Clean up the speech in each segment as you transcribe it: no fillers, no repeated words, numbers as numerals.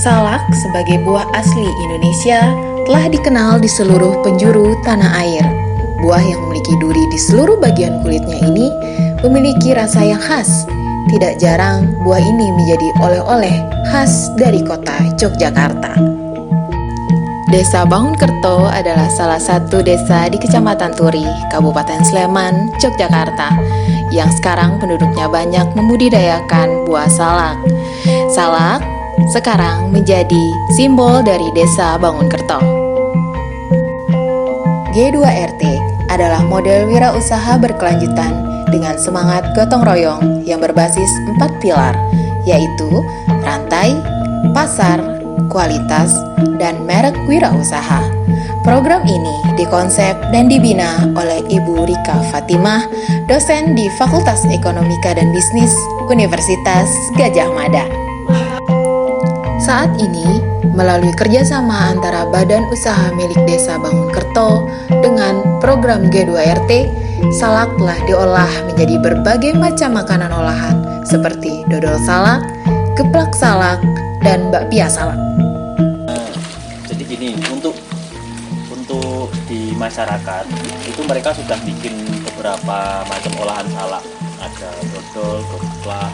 Salak sebagai buah asli Indonesia telah dikenal di seluruh penjuru tanah air. Buah yang memiliki duri di seluruh bagian kulitnya ini memiliki rasa yang khas. Tidak jarang buah ini menjadi oleh-oleh khas dari kota Yogyakarta. Desa Bangunkerto adalah salah satu desa di Kecamatan Turi, Kabupaten Sleman, Yogyakarta, yang sekarang penduduknya banyak membudidayakan buah salak. Salak sekarang menjadi simbol dari Desa Bangunkerto. G2RT adalah model wirausaha berkelanjutan dengan semangat gotong royong yang berbasis 4 pilar, yaitu rantai, pasar, kualitas, dan merek wirausaha. Program ini dikonsep dan dibina oleh Ibu Rika Fatimah, dosen di Fakultas Ekonomika dan Bisnis Universitas Gadjah Mada. Saat ini, melalui kerjasama antara Badan Usaha Milik Desa Bangunkerto dengan program G2RT, salak telah diolah menjadi berbagai macam makanan olahan seperti dodol salak, geplak salak, dan bakpia salak. Jadi gini, untuk di masyarakat itu mereka sudah bikin beberapa macam olahan salak, ada dodol, geplak,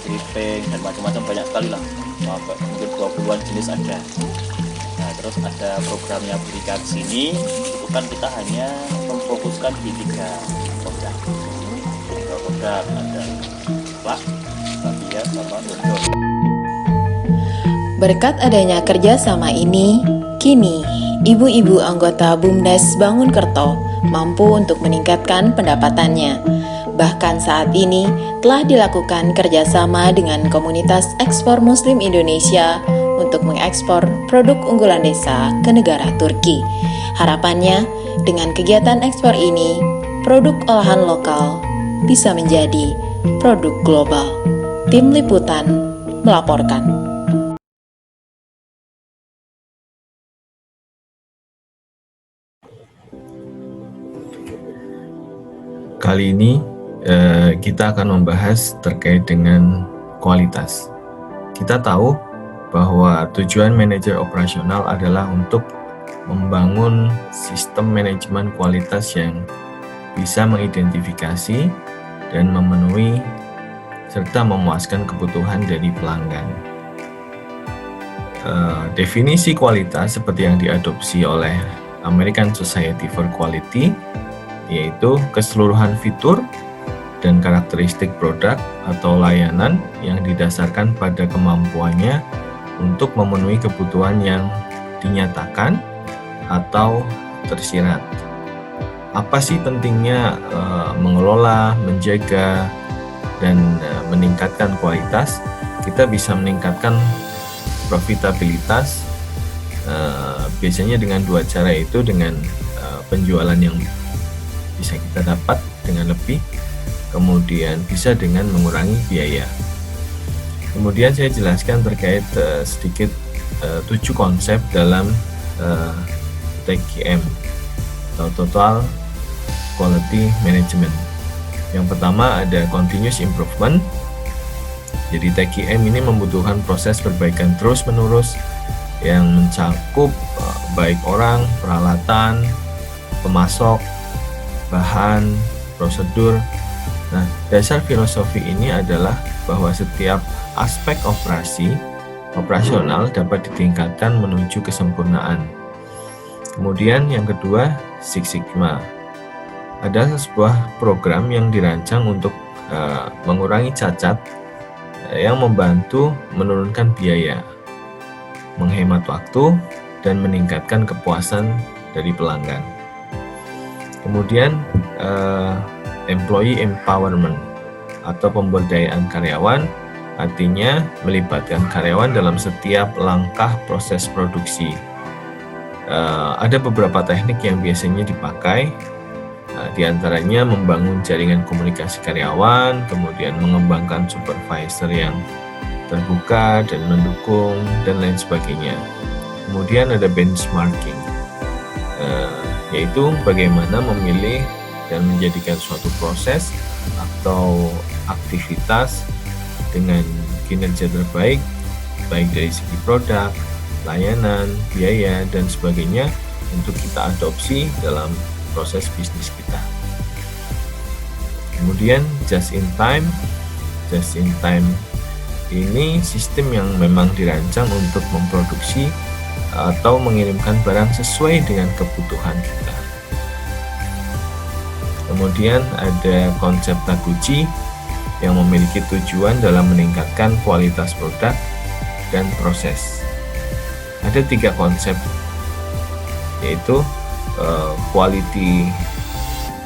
keripik, dan macam-macam, banyak sekali lah, mungkin 20-an jenis ada. Nah, terus ada programnya Berikan Sini, itu kan kita hanya memfokuskan di 3 produk. Ada geplak, bakpia, sama dodol. Berkat adanya kerjasama ini, kini ibu-ibu anggota BUMDes Bangunkerto mampu untuk meningkatkan pendapatannya. Bahkan saat ini telah dilakukan kerjasama dengan komunitas ekspor Muslim Indonesia untuk mengekspor produk unggulan desa ke negara Turki. Harapannya, dengan kegiatan ekspor ini, produk olahan lokal bisa menjadi produk global. Tim Liputan melaporkan. Kali ini kita akan membahas terkait dengan kualitas. Kita tahu bahwa tujuan manajer operasional adalah untuk membangun sistem manajemen kualitas yang bisa mengidentifikasi dan memenuhi serta memuaskan kebutuhan dari pelanggan. Definisi kualitas seperti yang diadopsi oleh American Society for Quality, yaitu keseluruhan fitur dan karakteristik produk atau layanan yang didasarkan pada kemampuannya untuk memenuhi kebutuhan yang dinyatakan atau tersirat. Apa sih pentingnya mengelola, menjaga, dan meningkatkan kualitas? Kita bisa meningkatkan profitabilitas biasanya dengan 2 cara, itu dengan penjualan yang bisa kita dapat dengan lebih, kemudian bisa dengan mengurangi biaya. Kemudian saya jelaskan terkait sedikit 7 konsep dalam TQM atau Total Quality Management. Yang pertama ada Continuous Improvement. Jadi TQM ini membutuhkan proses perbaikan terus-menerus yang mencakup baik orang, peralatan, pemasok, bahan, prosedur. Nah, dasar filosofi ini adalah bahwa setiap aspek operasional dapat ditingkatkan menuju kesempurnaan. Kemudian yang kedua, Six Sigma. Ada sebuah program yang dirancang untuk mengurangi cacat yang membantu menurunkan biaya, menghemat waktu, dan meningkatkan kepuasan dari pelanggan. Kemudian employee empowerment atau pemberdayaan karyawan, artinya melibatkan karyawan dalam setiap langkah proses produksi. Ada beberapa teknik yang biasanya dipakai, di antaranya membangun jaringan komunikasi karyawan, kemudian mengembangkan supervisor yang terbuka dan mendukung, dan lain sebagainya. Kemudian ada benchmarking, yaitu bagaimana memilih dan menjadikan suatu proses atau aktivitas dengan kinerja terbaik baik dari segi produk, layanan, biaya, dan sebagainya untuk kita adopsi dalam proses bisnis kita. Kemudian just in time ini sistem yang memang dirancang untuk memproduksi atau mengirimkan barang sesuai dengan kebutuhan kita. Kemudian ada konsep Taguchi yang memiliki tujuan dalam meningkatkan kualitas produk dan proses. Ada 3 konsep, yaitu quality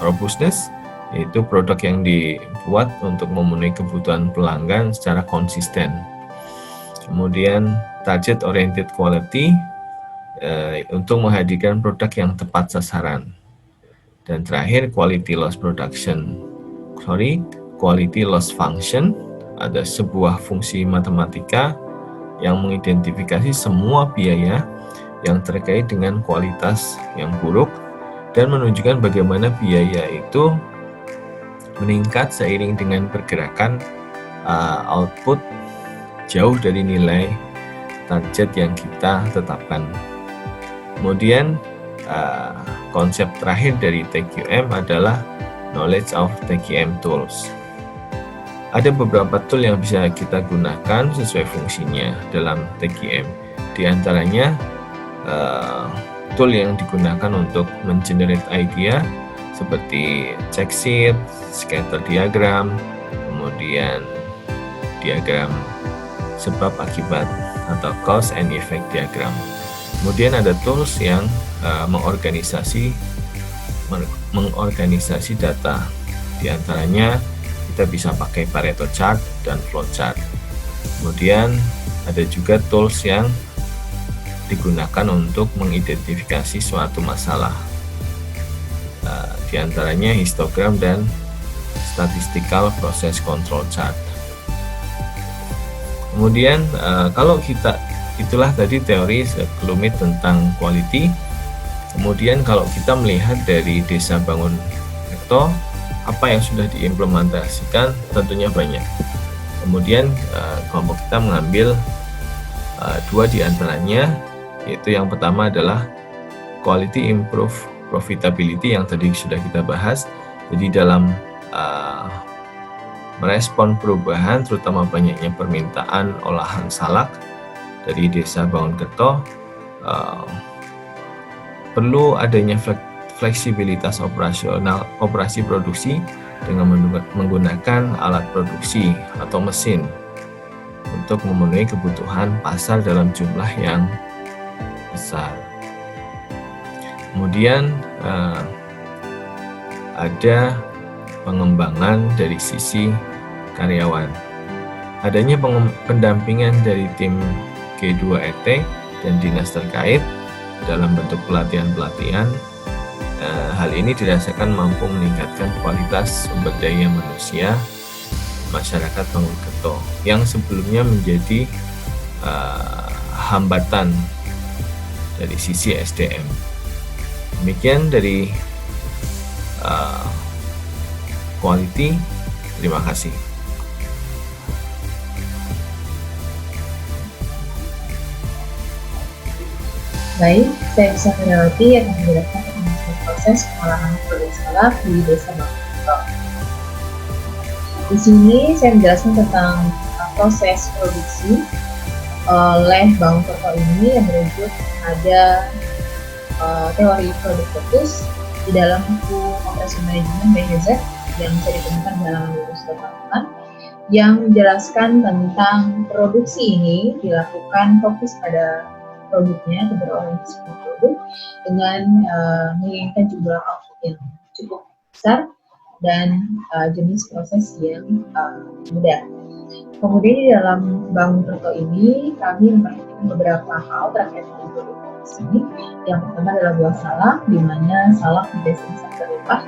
robustness, yaitu produk yang dibuat untuk memenuhi kebutuhan pelanggan secara konsisten. Kemudian target oriented quality, untuk menghadirkan produk yang tepat sasaran. Dan terakhir quality loss function, ada sebuah fungsi matematika yang mengidentifikasi semua biaya yang terkait dengan kualitas yang buruk dan menunjukkan bagaimana biaya itu meningkat seiring dengan pergerakan output jauh dari nilai target yang kita tetapkan. Kemudian konsep terakhir dari TQM adalah knowledge of TQM tools. Ada beberapa tool yang bisa kita gunakan sesuai fungsinya dalam TQM. Di antaranya tool yang digunakan untuk mengenerate idea seperti check sheet, scatter diagram, kemudian diagram sebab akibat atau cause and effect diagram. Kemudian ada tools yang mengorganisasi data. Di antaranya kita bisa pakai Pareto chart dan flowchart. Kemudian ada juga tools yang digunakan untuk mengidentifikasi suatu masalah. Di antaranya histogram dan statistical process control chart. Kemudian itulah tadi teori sekelumit tentang quality. Kemudian kalau kita melihat dari Desa Bangun Kerto, apa yang sudah diimplementasikan tentunya banyak. Kemudian kelompok kita mengambil 2 di antaranya, yaitu yang pertama adalah quality improve profitability yang tadi sudah kita bahas. Jadi dalam merespon perubahan, terutama banyaknya permintaan olahan salak dari Desa Bangun Kerto, perlu adanya fleksibilitas operasi produksi dengan menggunakan alat produksi atau mesin untuk memenuhi kebutuhan pasar dalam jumlah yang besar. Kemudian ada pengembangan dari sisi karyawan. Adanya pendampingan dari tim G2ET dan dinas terkait dalam bentuk pelatihan-pelatihan. Hal ini dirasakan mampu meningkatkan kualitas sumber daya manusia masyarakat Bangun Kerto yang sebelumnya menjadi hambatan dari sisi SDM. Demikian dari quality. Terima kasih. Baik, saya bisa menyoroti yang menjelaskan tentang proses pengolahan produk salak di Desa Bangun Kerto. Di sini saya menjelaskan tentang proses produksi oleh Bangun Kerto ini yang merujuk pada teori produk fokus di dalam buku Operation Management by Hezek yang bisa ditemukan dalam lulus tahunan, yang menjelaskan tentang produksi ini dilakukan fokus pada produknya atau berorientasi pada produk dengan menginginkan jumlah output yang cukup besar dan jenis proses yang mudah. Kemudian di dalam Bangun Kerto ini kami memperhatikan beberapa hal terkait dengan produk ini. Yang pertama adalah buah salak, di mana salak biasanya sangat berlimpah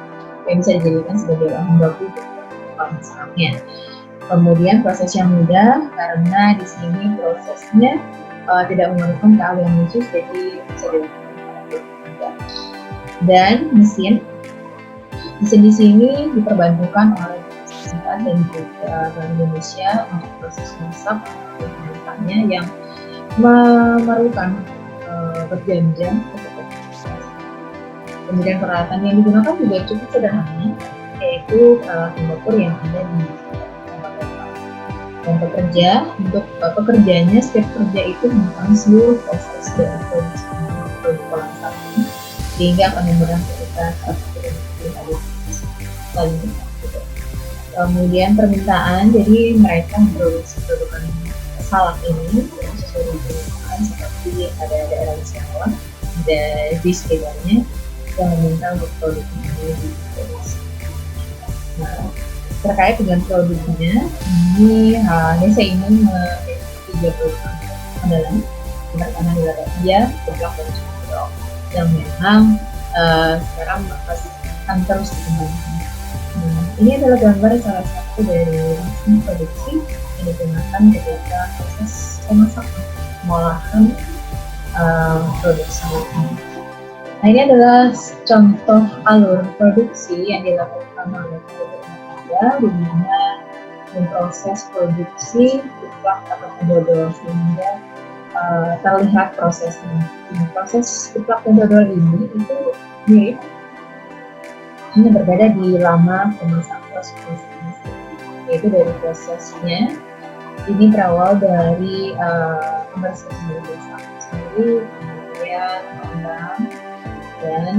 yang bisa dijadikan sebagai bahan baku untuk salaknya. Kemudian proses yang mudah karena di sini prosesnya tidak memerlukan keahlian khusus, jadi bisa dilakukan pada mudah. Dan mesin di sini diperbantukan oleh Dinas dan juga Bank Indonesia untuk proses masak atau yang memerlukan berjam-jam untuk beraktivitas. Kemudian peralatan yang digunakan juga cukup sederhana, yaitu peralatan dapur yang ada di tempat lokal. Dan untuk pekerjanya, setiap kerja itu merupakan seluruh proses dari produksi produk olahan sapi, sehingga akan memudahkan kita saat selanjutnya. Kemudian permintaan, jadi mereka memproduksi produk salak ini sesuai dengan permintaan, seperti ada daerah Jawa dan di sekitarnya yang meminta untuk produk ini diproduksi. Nah, terkait dengan produknya, ini desa ini memiliki 3 produk andalan. Yang pertama adalah bakpia, geplak, dan cukro yang memang sekarang masih akan terus dikembangkan. Nah, ini adalah gambar salah satu dari mesin produksi yang digunakan ketika proses pemasakan pengolahan produk salak ini. Nah, ini adalah contoh alur produksi yang dilakukan oleh produk Nataga, di mana memproses produksi geplak atau dodol sehingga terlihat prosesnya. Nah, proses geplak dan dodol ini itu mirip, hanya berbeda di lama proses pemasakan, yaitu dari prosesnya. Ini berawal dari pembersihan dari sapi sendiri, kemudian pengembang, dan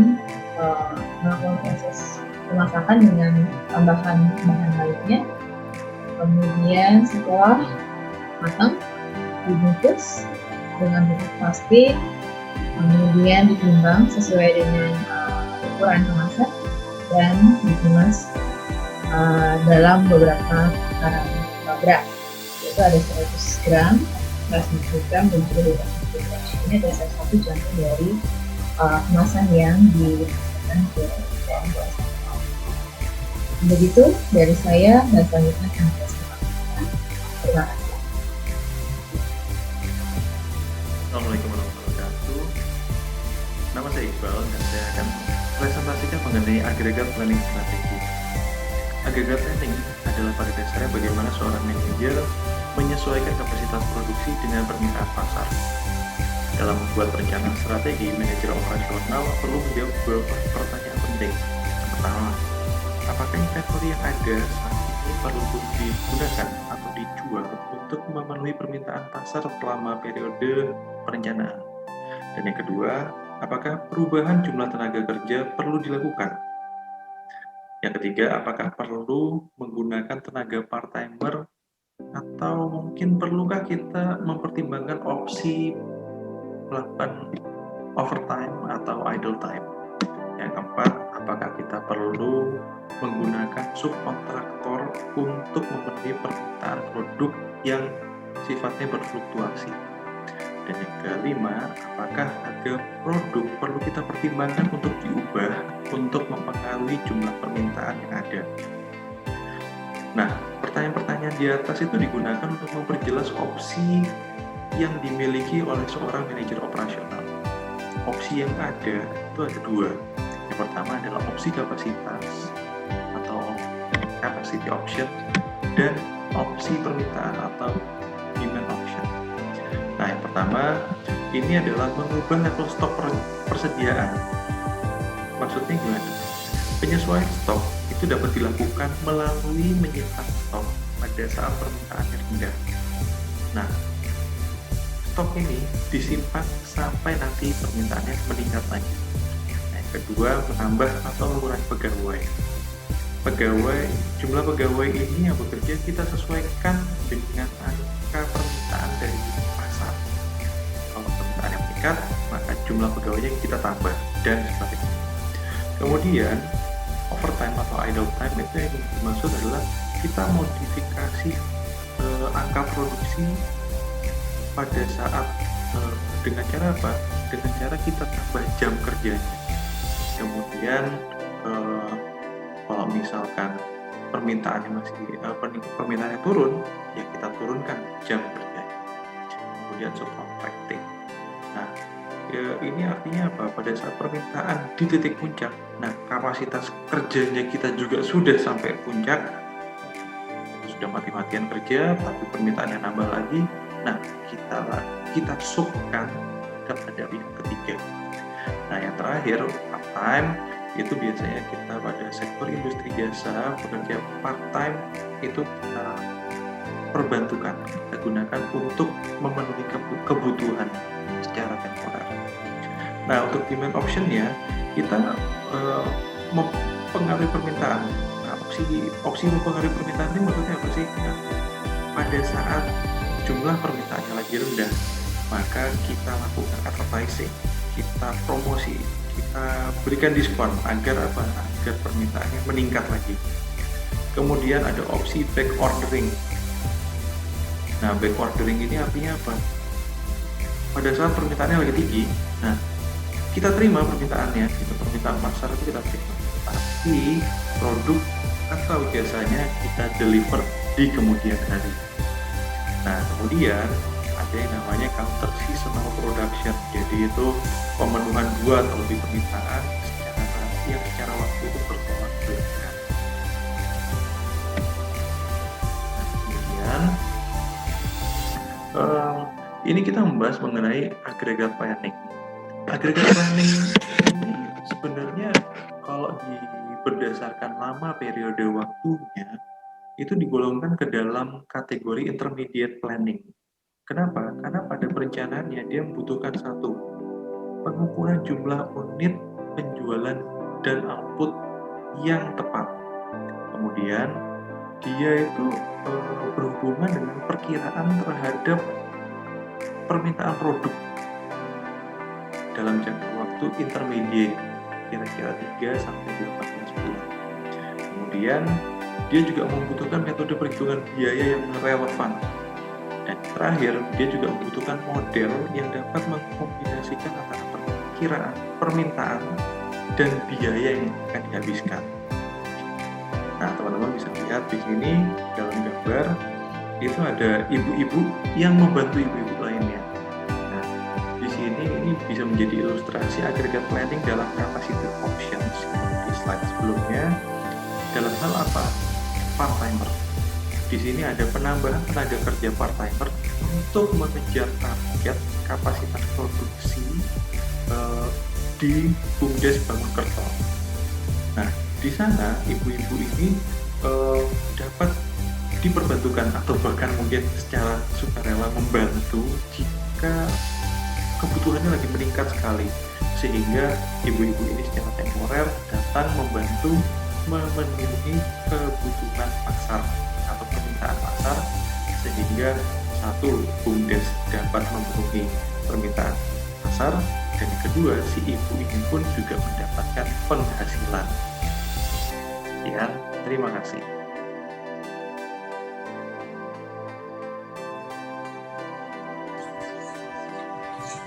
melakukan proses pemasakan dengan tambahan bahan lainnya. Kemudian setelah matang, dibungkus dengan bungkus plastik, kemudian ditimbang sesuai dengan ukuran kemasan dan dikemas dalam beberapa takaran berat, yaitu ada 100 gram, 150 gram, dan juga 250 gram. Ini adalah salah satu contoh dari kemasan yang diberikan ke dalam kemasan. Begitu dari saya, dan selanjutnya akan saya sampaikan. Terima kasih. Assalamualaikum warahmatullahi wabarakatuh. Nama saya Iqbal dan saya akan presentasikan mengenai agregat planning strategi. Agregat planning adalah pada dasarnya bagaimana seorang manajer menyesuaikan kapasitas produksi dengan permintaan pasar. Dalam membuat perencanaan strategi, manajer operasional perlu menjawab beberapa pertanyaan penting. Yang pertama, apakah inventory yang ada saat ini perlu digunakan atau dijual untuk memenuhi permintaan pasar selama periode perencanaan? Dan yang kedua, apakah perubahan jumlah tenaga kerja perlu dilakukan? Yang ketiga, apakah perlu menggunakan tenaga part-timer atau mungkin perlukah kita mempertimbangkan opsi melakukan overtime atau idle time? Yang keempat, apakah kita perlu menggunakan subkontraktor untuk memenuhi permintaan produk yang sifatnya berfluktuasi? Dan yang kelima, apakah harga produk perlu kita pertimbangkan untuk diubah untuk mempengaruhi jumlah permintaan yang ada? Nah, pertanyaan-pertanyaan di atas itu digunakan untuk memperjelas opsi yang dimiliki oleh seorang manajer operasional. Opsi yang ada itu ada dua. Yang pertama adalah opsi kapasitas atau capacity option, dan opsi permintaan atau demand option. Nah, yang pertama ini adalah mengubah level stok persediaan. Maksudnya gimana? Penyesuaian stok itu dapat dilakukan melalui menyimpan stok pada saat permintaannya rendah. Nah, stok ini disimpan sampai nanti permintaannya meningkat lagi. Nah, yang kedua, menambah atau mengurangi pegawai. Jumlah pegawai ini yang bekerja kita sesuaikan dengan angka permintaan dari pasar. Kalau permintaannya meningkat, maka jumlah pegawainya kita tambah, dan sebagainya. Kemudian overtime atau idle time itu yang dimaksud adalah kita modifikasi angka produksi pada saat dengan cara apa? Dengan cara kita tambah jam kerjanya. Kemudian kalau misalkan permintaannya permintaannya turun, ya kita turunkan jam kerjanya. Kemudian subcontracting. Nah, ini artinya apa? Pada saat permintaan di titik puncak, nah kapasitas kerjanya kita juga sudah sampai puncak, sudah mati-matian kerja, tapi permintaannya nambah lagi. Nah, kita subkan kepada pihak ketiga. Nah, yang terakhir, part time itu biasanya kita pada sektor industri jasa bekerja part time itu kita perbantukan, kita gunakan untuk memenuhi kebutuhan secara temporer. Nah, untuk demand option-nya kita mempengaruhi permintaan. Nah, opsi mempengaruhi permintaan ini maksudnya apa sih? Nah, pada saat jumlah permintaannya lagi rendah, maka kita lakukan advertising, kita promosi, kita berikan diskon agar apa? Agar permintaannya meningkat lagi. Kemudian ada opsi back ordering. Nah, back ordering ini artinya apa? Pada saat permintaannya lagi tinggi, nah kita terima permintaannya, itu permintaan pasar itu kita terima, tapi produk atau jasanya kita deliver di kemudian hari. Nah, kemudian ada yang namanya counter seasonal production, jadi itu pemenuhan 2 atau lebih permintaan secara waktu itu bertolak belakang. Nah, kemudian ini kita membahas mengenai agregat planning. Agregat planning ini sebenarnya kalau berdasarkan lama periode waktunya itu digolongkan ke dalam kategori intermediate planning. Kenapa? Karena pada perencanaannya dia membutuhkan satu, pengukuran jumlah unit penjualan dan output yang tepat. Kemudian dia itu berhubungan dengan perkiraan terhadap permintaan produk dalam jangka waktu intermediate, kira-kira 3 sampai 18 bulan. Kemudian dia juga membutuhkan metode perhitungan biaya yang relevan. Dan terakhir, dia juga membutuhkan model yang dapat mengkombinasikan antara perkiraan permintaan dan biaya yang akan dihabiskan. Nah, teman-teman bisa lihat di sini dalam gambar itu ada ibu-ibu yang membantu ibu-ibu lainnya. Nah, di sini ini bisa menjadi ilustrasi agregat planning dalam capacity options di slide sebelumnya. Dalam hal apa? Part-timer. Di sini ada penambahan tenaga kerja part-timer untuk mengejar target kapasitas produksi di BUMDes Bangunkerto. Nah, di sana ibu-ibu ini dapat diperbantukan atau bahkan mungkin secara sukarela membantu jika kebutuhannya lagi meningkat sekali, sehingga ibu-ibu ini secara temporer datang membantu memenuhi kebutuhan pasar atau permintaan pasar, sehingga satu, BUMDes dapat memenuhi permintaan pasar, dan kedua, si ibu ini pun juga mendapatkan penghasilan. Sekian, terima kasih.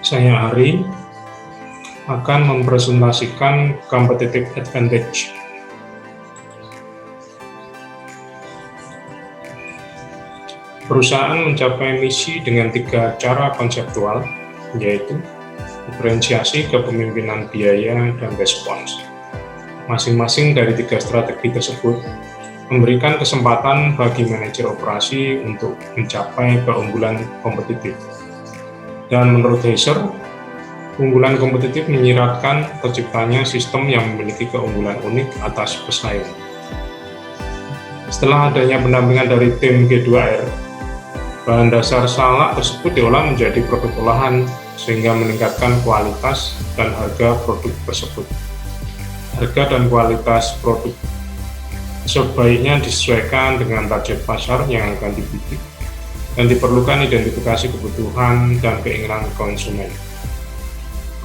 Saya Ari akan mempresentasikan competitive advantage. Perusahaan mencapai misi dengan 3 cara konseptual, yaitu diferensiasi, kepemimpinan biaya, dan respons. Masing-masing dari 3 strategi tersebut memberikan kesempatan bagi manajer operasi untuk mencapai keunggulan kompetitif. Dan menurut Heiser, keunggulan kompetitif menyiratkan terciptanya sistem yang memiliki keunggulan unik atas pesaing. Setelah adanya pendampingan dari tim G2R, bahan dasar salak tersebut diolah menjadi produk olahan sehingga meningkatkan kualitas dan harga produk tersebut. Harga dan kualitas produk sebaiknya disesuaikan dengan target pasar yang akan dibidik dan diperlukan identifikasi kebutuhan dan keinginan konsumen.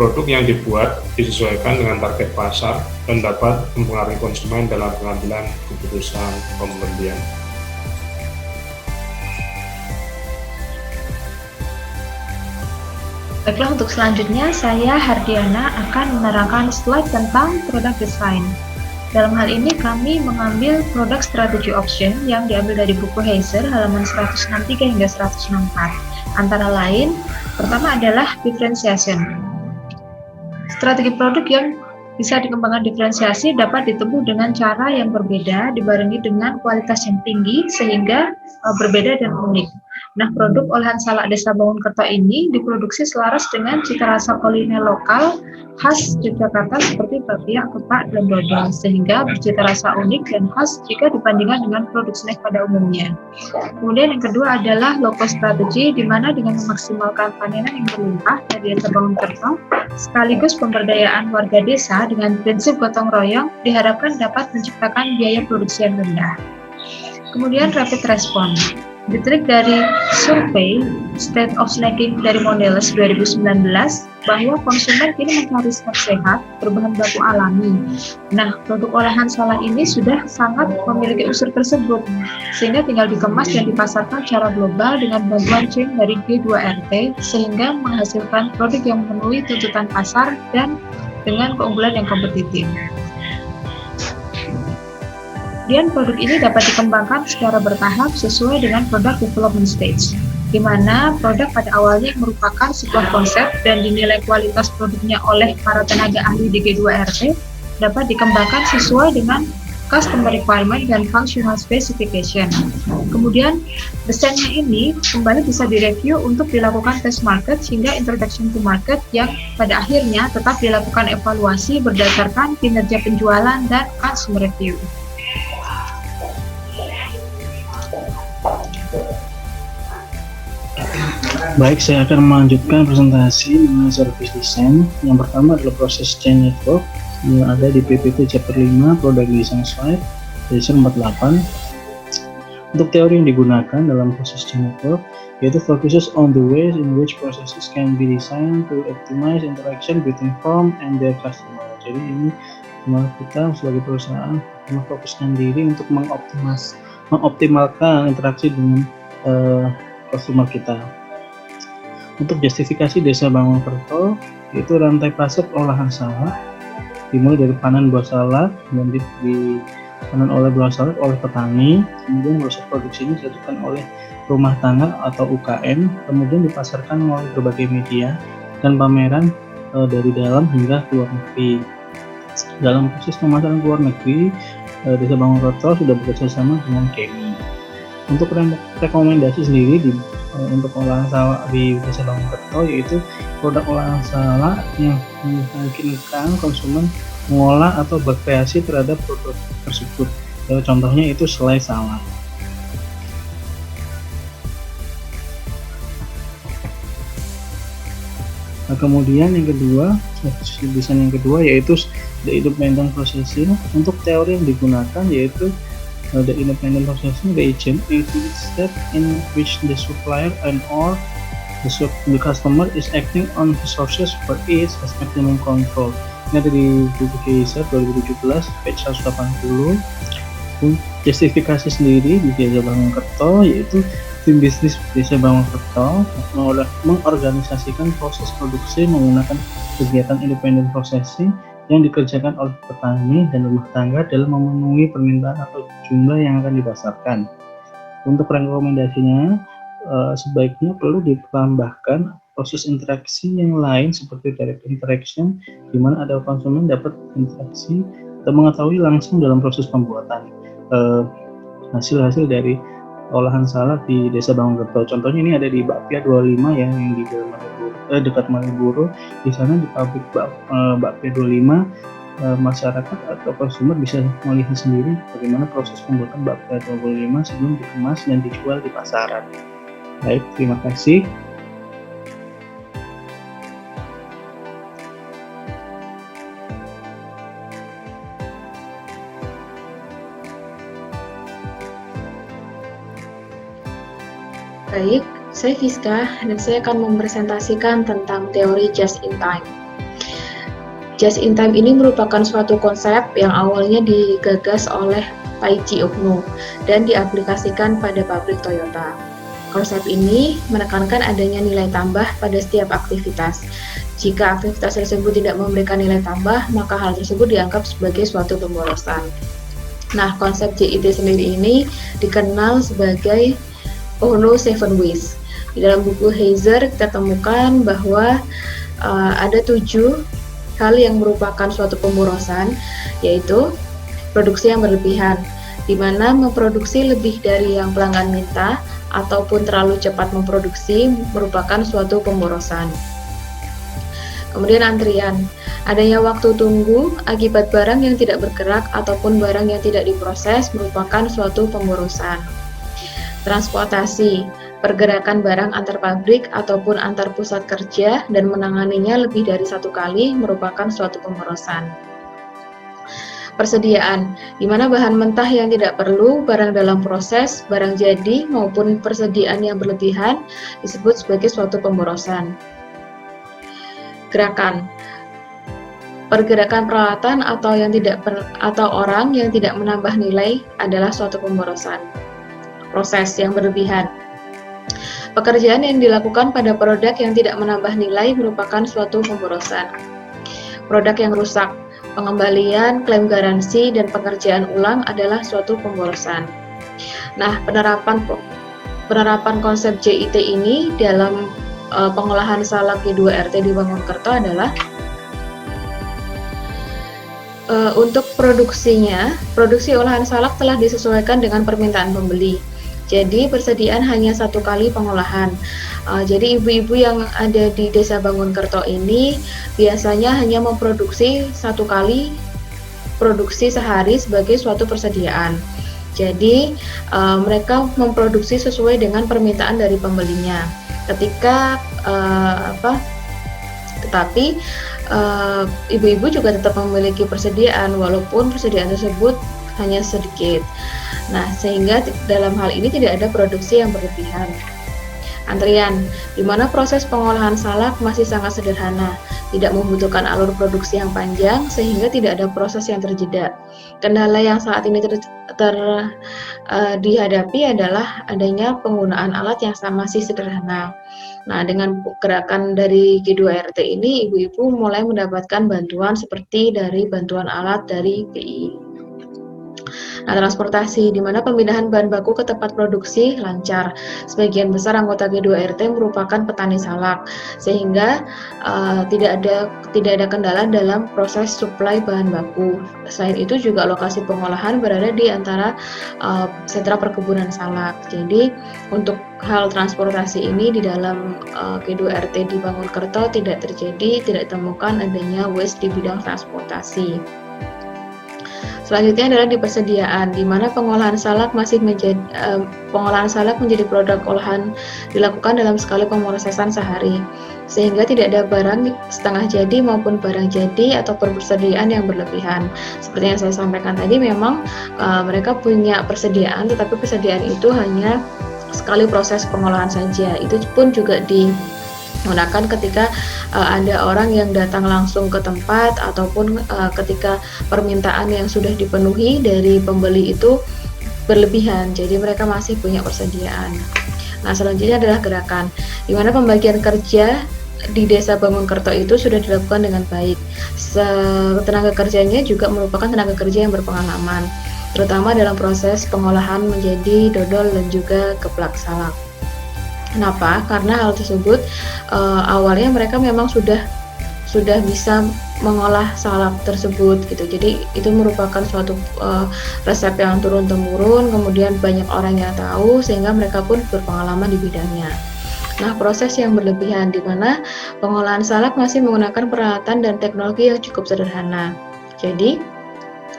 Produk yang dibuat disesuaikan dengan target pasar dan dapat mempengaruhi konsumen dalam pengambilan keputusan pembelian. Baiklah, untuk selanjutnya saya Hardiana akan menerangkan slide tentang product design. Dalam hal ini kami mengambil product strategy option yang diambil dari buku Heiser halaman 163 hingga 164. Antara lain, pertama adalah differentiation. Strategi produk yang bisa dikembangkan diferensiasi dapat ditempuh dengan cara yang berbeda dibarengi dengan kualitas yang tinggi sehingga berbeda dan unik. Nah, produk olahan salak Desa Bangunkerto ini diproduksi selaras dengan cita rasa kuliner lokal khas Yogyakarta seperti bapia, kepak, dan dodol, sehingga bercita rasa unik dan khas jika dibandingkan dengan produk snack pada umumnya. Kemudian yang kedua adalah local strategy, di mana dengan memaksimalkan panenan yang berlimpah dari Desa Bangunkerto, sekaligus pemberdayaan warga desa dengan prinsip gotong royong, diharapkan dapat menciptakan biaya produksi yang rendah. Kemudian rapid response. Diterik dari survei State of Snacking dari Mondelez 2019 bahwa konsumen kini mencari snack sehat berbahan baku alami. Nah, produk olahan salak ini sudah sangat memiliki unsur tersebut, sehingga tinggal dikemas dan dipasarkan secara global dengan bantuan chain dari G2RT, sehingga menghasilkan produk yang memenuhi tuntutan pasar dan dengan keunggulan yang kompetitif. Kemudian produk ini dapat dikembangkan secara bertahap sesuai dengan product development stage, di mana produk pada awalnya merupakan sebuah konsep dan dinilai kualitas produknya oleh para tenaga ahli di G2RT dapat dikembangkan sesuai dengan customer requirement dan functional specification. Kemudian desainnya ini kembali bisa direview untuk dilakukan test market hingga introduction to market yang pada akhirnya tetap dilakukan evaluasi berdasarkan kinerja penjualan dan customer review. Baik, saya akan melanjutkan presentasi mengenai service design. Yang pertama adalah proses chain network yang ada di PPT chapter 5 product design slide edition 48. Untuk teori yang digunakan dalam proses chain network yaitu focuses on the ways in which processes can be designed to optimize interaction between firm and their customer. Jadi ini kita sebagai perusahaan memfokuskan diri untuk mengoptimalkan interaksi dengan customer kita. Untuk justifikasi Desa Bangunkerto yaitu rantai pasar olahan salak dimulai dari panen buah salak, kemudian dipanen oleh buah salak oleh petani, kemudian proses produksinya dilakukan oleh rumah tangga atau UKM, kemudian dipasarkan melalui berbagai media dan pameran dari dalam hingga luar negeri. Dalam proses pemasaran ke luar negeri, Desa Bangunkerto sudah bekerja sama dengan KEMI. Untuk rekomendasi sendiri untuk olahan salak di Desa Bangunkerto yaitu produk olahan salak yang memungkinkan konsumen mengolah atau berkreasi terhadap produk tersebut. Contohnya itu selai salak. Nah, kemudian yang kedua, desain yang kedua yaitu the independent processing. Untuk teori yang digunakan yaitu the independent processing, the agent is the step in which the supplier and or the customer is acting on resources for its maximum control. Ini ada di buku GIZ 2017 page 180. Justifikasi sendiri di Desa Bangunkerto yaitu tim bisnis Desa Bangunkerto mengorganisasikan proses produksi menggunakan kegiatan independent processing yang dikerjakan oleh petani dan rumah tangga dalam memenuhi permintaan atau jumlah yang akan dipasarkan. Untuk rekomendasinya, sebaiknya perlu ditambahkan proses interaksi yang lain seperti direct interaction, di mana ada konsumen dapat interaksi atau mengetahui langsung dalam proses pembuatan hasil-hasil dari olahan salak di Desa Bangunkerto. Contohnya ini ada di Bapia 25 yang di dekat Malioboro. Di sana di pabrik Bapia 25 masyarakat atau konsumer bisa melihat sendiri bagaimana proses pembuatan Bapia 25 sebelum dikemas dan dijual di pasaran. Baik, terima kasih. Baik, saya Fiska dan saya akan mempresentasikan tentang teori just in time. Just in time ini merupakan suatu konsep yang awalnya digagas oleh Taiji Okno dan diaplikasikan pada pabrik Toyota. Konsep ini menekankan adanya nilai tambah pada setiap aktivitas. Jika aktivitas tersebut tidak memberikan nilai tambah, maka hal tersebut dianggap sebagai suatu pemborosan. Nah, konsep JIT sendiri ini dikenal sebagai Ono Seven Ways. Di dalam buku Heiser kita temukan bahwa ada 7 hal yang merupakan suatu pemborosan, yaitu produksi yang berlebihan, di mana memproduksi lebih dari yang pelanggan minta, ataupun terlalu cepat memproduksi merupakan suatu pemborosan. Kemudian antrian, adanya waktu tunggu akibat barang yang tidak bergerak ataupun barang yang tidak diproses merupakan suatu pemborosan. Transportasi, pergerakan barang antar pabrik ataupun antar pusat kerja dan menanganinya lebih dari satu kali merupakan suatu pemborosan. Persediaan, di mana bahan mentah yang tidak perlu, barang dalam proses, barang jadi maupun persediaan yang berlebihan disebut sebagai suatu pemborosan. Gerakan, pergerakan peralatan atau orang yang tidak menambah nilai adalah suatu pemborosan. Proses yang berlebihan, pekerjaan yang dilakukan pada produk yang tidak menambah nilai merupakan suatu pemborosan. Produk yang rusak, pengembalian, klaim garansi, dan pengerjaan ulang adalah suatu pemborosan. Nah, penerapan konsep JIT ini dalam pengolahan salak G2RT di Bangunkerto adalah untuk produksinya, produksi olahan salak telah disesuaikan dengan permintaan pembeli. Jadi persediaan hanya satu kali pengolahan. Jadi ibu-ibu yang ada di Desa Bangunkerto ini biasanya hanya memproduksi satu kali produksi sehari sebagai suatu persediaan. Jadi mereka memproduksi sesuai dengan permintaan dari pembelinya. Tetapi ibu-ibu juga tetap memiliki persediaan walaupun persediaan tersebut hanya sedikit. Nah, sehingga dalam hal ini tidak ada produksi yang berlebihan. Antrian, di mana proses pengolahan salak masih sangat sederhana, tidak membutuhkan alur produksi yang panjang sehingga tidak ada proses yang terjeda. Kendala yang saat ini dihadapi adalah adanya penggunaan alat yang masih sederhana. Nah, dengan gerakan dari G2RT ini, ibu-ibu mulai mendapatkan bantuan seperti dari bantuan alat dari BI. Nah, transportasi, di mana pemindahan bahan baku ke tempat produksi lancar. Sebagian besar anggota G2RT merupakan petani salak, sehingga tidak ada kendala dalam proses suplai bahan baku. Selain itu juga lokasi pengolahan berada di antara sentra perkebunan salak. Jadi untuk hal transportasi ini di dalam G2RT di Bangunkerto tidak ditemukan adanya waste di bidang transportasi. Selanjutnya adalah di persediaan, di mana pengolahan salak menjadi produk olahan dilakukan dalam sekali pemrosesan sehari, sehingga tidak ada barang setengah jadi maupun barang jadi atau persediaan yang berlebihan. Seperti yang saya sampaikan tadi, memang mereka punya persediaan, tetapi persediaan itu hanya sekali proses pengolahan saja. Itu pun juga digunakan ketika ada orang yang datang langsung ke tempat ataupun ketika permintaan yang sudah dipenuhi dari pembeli itu berlebihan, jadi mereka masih punya persediaan. Nah, selanjutnya adalah gerakan, di mana pembagian kerja di Desa Bangunkerto itu sudah dilakukan dengan baik. Tenaga kerjanya juga merupakan tenaga kerja yang berpengalaman, terutama dalam proses pengolahan menjadi dodol dan juga geplak salak. Kenapa? Karena hal tersebut awalnya mereka memang sudah bisa mengolah salak tersebut gitu. Jadi itu merupakan suatu resep yang turun-temurun, kemudian banyak orang yang tahu sehingga mereka pun berpengalaman di bidangnya. Nah, proses yang berlebihan di mana pengolahan salak masih menggunakan peralatan dan teknologi yang cukup sederhana. Jadi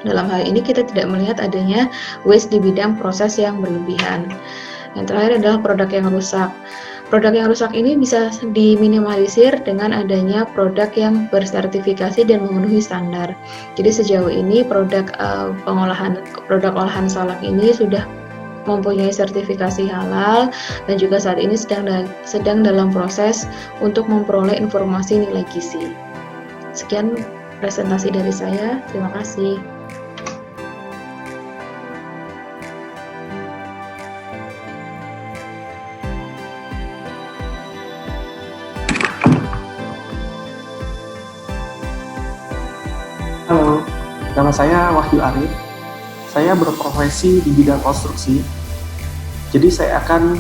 dalam hal ini kita tidak melihat adanya waste di bidang proses yang berlebihan. Yang terakhir adalah produk yang rusak. Produk yang rusak ini bisa diminimalisir dengan adanya produk yang bersertifikasi dan memenuhi standar. Jadi sejauh ini produk olahan salak ini sudah mempunyai sertifikasi halal dan juga saat ini sedang dalam proses untuk memperoleh informasi nilai gizi. Sekian presentasi dari saya. Terima kasih. Halo, nama saya Wahyu Arif. Saya berprofesi di bidang konstruksi. Jadi saya akan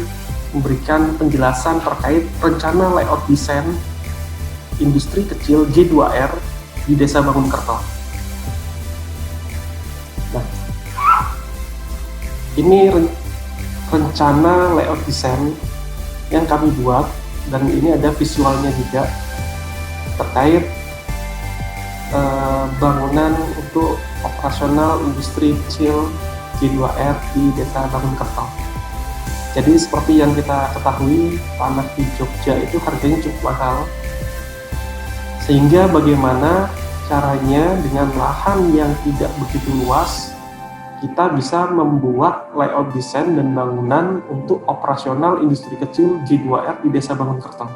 memberikan penjelasan terkait rencana layout desain industri kecil G2R di Desa Bangunkerto. Nah, ini rencana layout desain yang kami buat, dan ini ada visualnya juga terkait bangunan untuk operasional industri kecil G2R di Desa Bangunkerto. Jadi seperti yang kita ketahui, tanah di Jogja itu harganya cukup mahal, sehingga bagaimana caranya dengan lahan yang tidak begitu luas kita bisa membuat layout desain dan bangunan untuk operasional industri kecil G2R di Desa Bangunkerto.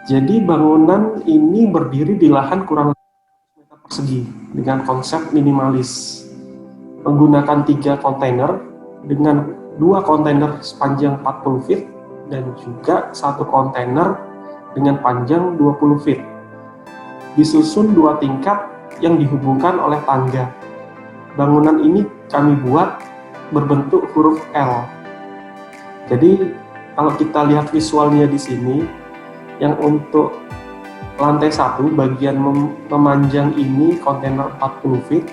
Jadi bangunan ini berdiri di lahan kurang lebih meter persegi dengan konsep minimalis, menggunakan 3 kontainer dengan 2 kontainer sepanjang 40 feet dan juga 1 kontainer dengan panjang 20 feet. Disusun 2 tingkat yang dihubungkan oleh tangga. Bangunan ini kami buat berbentuk huruf L. Jadi kalau kita lihat visualnya di sini, yang untuk lantai 1 bagian memanjang ini kontainer 40 feet,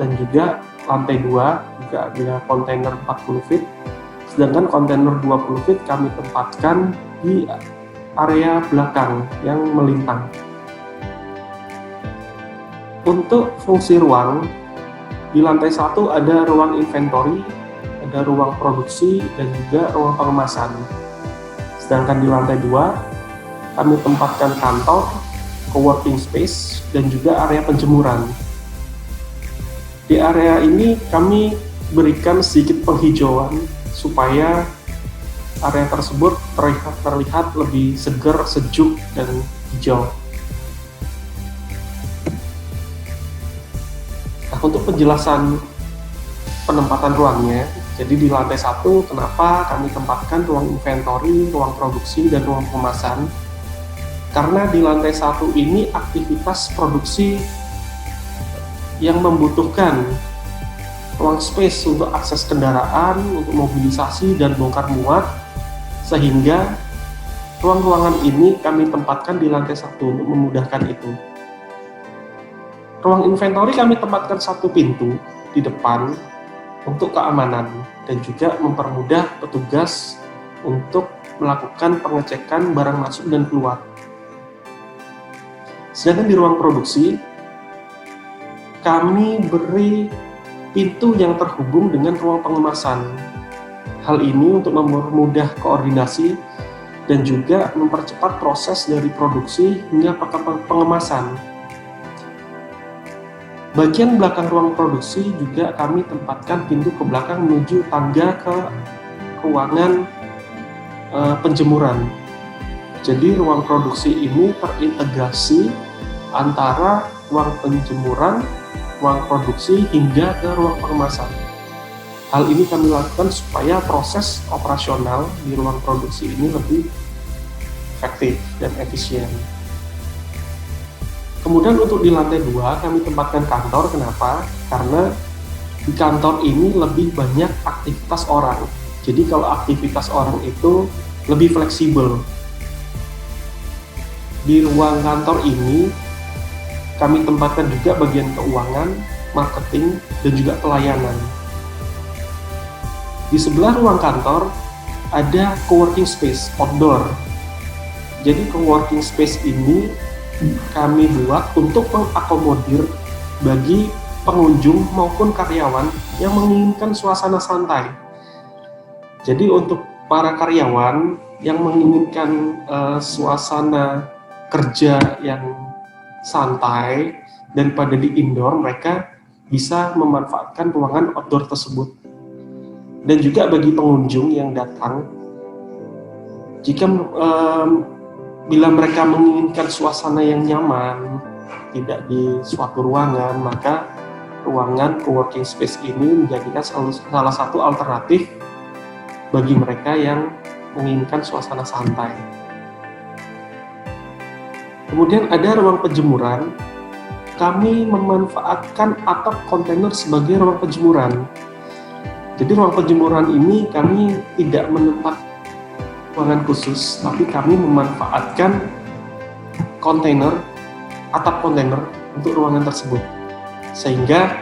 dan juga lantai 2 juga ada kontainer 40 feet, sedangkan kontainer 20 feet kami tempatkan di area belakang yang melintang. Untuk fungsi ruang, di lantai 1 ada ruang inventory, ada ruang produksi, dan juga ruang pengemasan. Sedangkan di lantai 2 kami tempatkan kantor, co-working space, dan juga area penjemuran. Di area ini kami berikan sedikit penghijauan supaya area tersebut terlihat lebih segar, sejuk, dan hijau. Nah, untuk penjelasan penempatan ruangnya, jadi di lantai 1 kenapa kami tempatkan ruang inventory, ruang produksi, dan ruang pengemasan? Karena di lantai 1 ini aktivitas produksi yang membutuhkan ruang space untuk akses kendaraan, untuk mobilisasi dan bongkar muat, sehingga ruang-ruangan ini kami tempatkan di lantai 1 untuk memudahkan itu. Ruang inventory kami tempatkan 1 pintu di depan untuk keamanan dan juga mempermudah petugas untuk melakukan pengecekan barang masuk dan keluar. Sedangkan di ruang produksi, kami beri pintu yang terhubung dengan ruang pengemasan. Hal ini untuk mempermudah koordinasi dan juga mempercepat proses dari produksi hingga pengemasan. Bagian belakang ruang produksi juga kami tempatkan pintu ke belakang menuju tangga ke ruangan penjemuran. Jadi ruang produksi ini terintegrasi antara ruang penjemuran, ruang produksi, hingga ke ruang pengemasan. Hal ini kami lakukan supaya proses operasional di ruang produksi ini lebih efektif dan efisien. Kemudian untuk di lantai 2 kami tempatkan kantor. Kenapa? Karena di kantor ini lebih banyak aktivitas orang. Jadi kalau aktivitas orang itu lebih fleksibel. Di ruang kantor ini kami tempatkan juga bagian keuangan, marketing, dan juga pelayanan. Di sebelah ruang kantor ada co-working space outdoor. Jadi co-working space ini kami buat untuk mengakomodir bagi pengunjung maupun karyawan yang menginginkan suasana santai. Jadi untuk para karyawan yang menginginkan suasana kerja yang santai daripada di indoor, mereka bisa memanfaatkan ruangan outdoor tersebut. Dan juga bagi pengunjung yang datang, jika bila mereka menginginkan suasana yang nyaman, tidak di suatu ruangan, maka ruangan co-working space ini menjadikan salah satu alternatif bagi mereka yang menginginkan suasana santai. Kemudian ada ruang penjemuran. Kami memanfaatkan atap kontainer sebagai ruang penjemuran. Jadi ruang penjemuran ini kami tidak menempatkan ruangan khusus, tapi kami memanfaatkan kontainer, atap kontainer untuk ruangan tersebut. Sehingga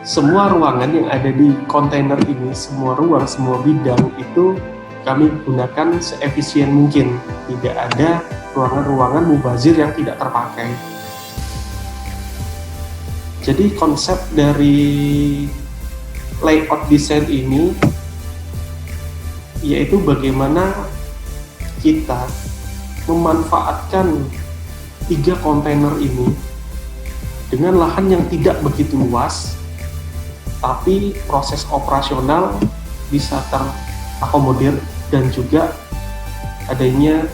semua ruangan yang ada di kontainer ini, semua ruang, semua bidang itu kami gunakan seefisien mungkin. Tidak ada ruangan-ruangan mubazir yang tidak terpakai. Jadi konsep dari layout design ini yaitu bagaimana kita memanfaatkan 3 kontainer ini dengan lahan yang tidak begitu luas, tapi proses operasional bisa terakomodir dan juga adanya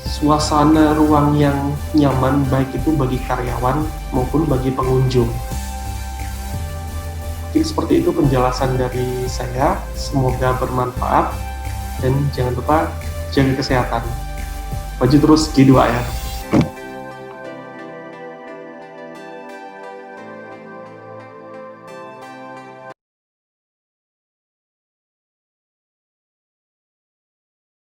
suasana ruang yang nyaman baik itu bagi karyawan maupun bagi pengunjung. Mungkin seperti itu penjelasan dari saya, semoga bermanfaat dan jangan lupa jaga kesehatan. Maju terus G2R.